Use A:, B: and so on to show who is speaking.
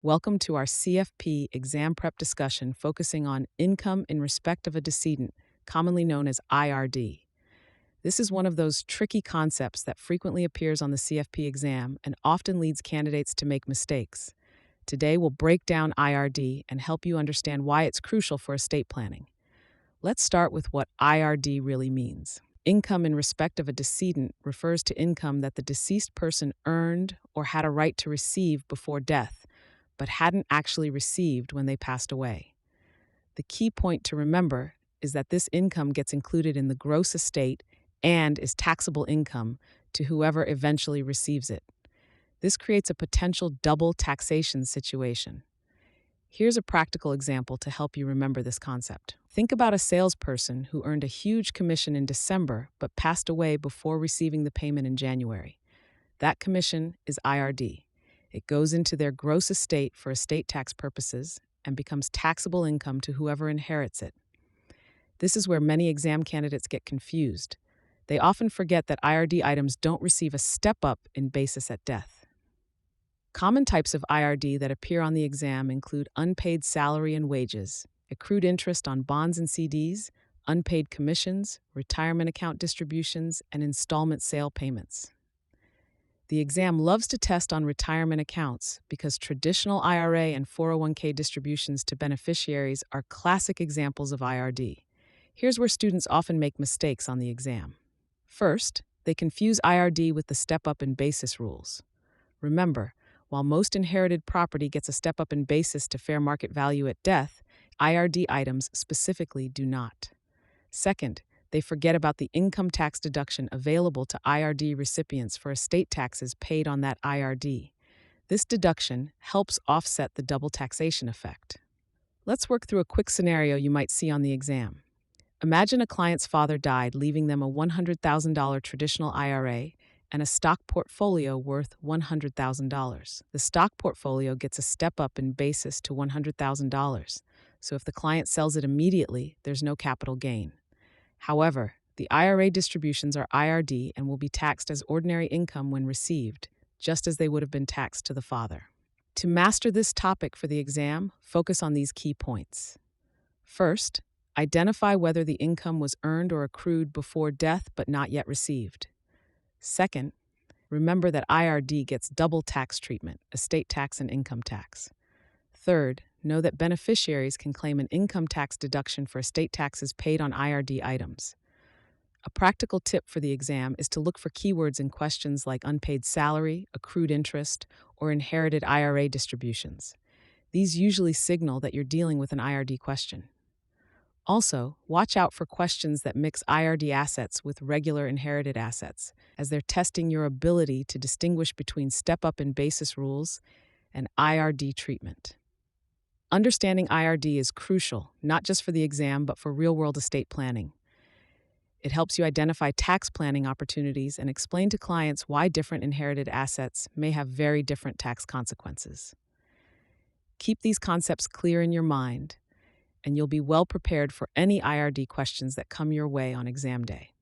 A: Welcome to our CFP exam prep discussion focusing on income in respect of a decedent, commonly known as IRD. This is one of those tricky concepts that frequently appears on the CFP exam and often leads candidates to make mistakes. Today, we'll break down IRD and help you understand why it's crucial for estate planning. Let's start with what IRD really means. Income in respect of a decedent refers to income that the deceased person earned or had a right to receive before death, but hadn't actually received when they passed away. The key point to remember is that this income gets included in the gross estate and is taxable income to whoever eventually receives it. This creates a potential double taxation situation. Here's a practical example to help you remember this concept. Think about a salesperson who earned a huge commission in December but passed away before receiving the payment in January. That commission is IRD. It goes into their gross estate for estate tax purposes and becomes taxable income to whoever inherits it. This is where many exam candidates get confused. They often forget that IRD items don't receive a step-up in basis at death. Common types of IRD that appear on the exam include unpaid salary and wages, accrued interest on bonds and CDs, unpaid commissions, retirement account distributions, and installment sale payments. The exam loves to test on retirement accounts because traditional IRA and 401k distributions to beneficiaries are classic examples of IRD. Here's where students often make mistakes on the exam. First, they confuse IRD with the step-up in basis rules. Remember, while most inherited property gets a step-up in basis to fair market value at death, IRD items specifically do not. Second, they forget about the income tax deduction available to IRD recipients for estate taxes paid on that IRD. This deduction helps offset the double taxation effect. Let's work through a quick scenario you might see on the exam. Imagine a client's father died, leaving them a $100,000 traditional IRA and a stock portfolio worth $100,000. The stock portfolio gets a step up in basis to $100,000, so if the client sells it immediately, there's no capital gain. However, the IRA distributions are IRD and will be taxed as ordinary income when received, just as they would have been taxed to the father. To master this topic for the exam, focus on these key points. First, identify whether the income was earned or accrued before death but not yet received. Second, remember that IRD gets double tax treatment, estate tax and income tax. Third, know that beneficiaries can claim an income tax deduction for estate taxes paid on IRD items. A practical tip for the exam is to look for keywords in questions like unpaid salary, accrued interest, or inherited IRA distributions. These usually signal that you're dealing with an IRD question. Also, watch out for questions that mix IRD assets with regular inherited assets, as they're testing your ability to distinguish between step-up in basis rules and IRD treatment. Understanding IRD is crucial, not just for the exam, but for real-world estate planning. It helps you identify tax planning opportunities and explain to clients why different inherited assets may have very different tax consequences. Keep these concepts clear in your mind, and you'll be well prepared for any IRD questions that come your way on exam day.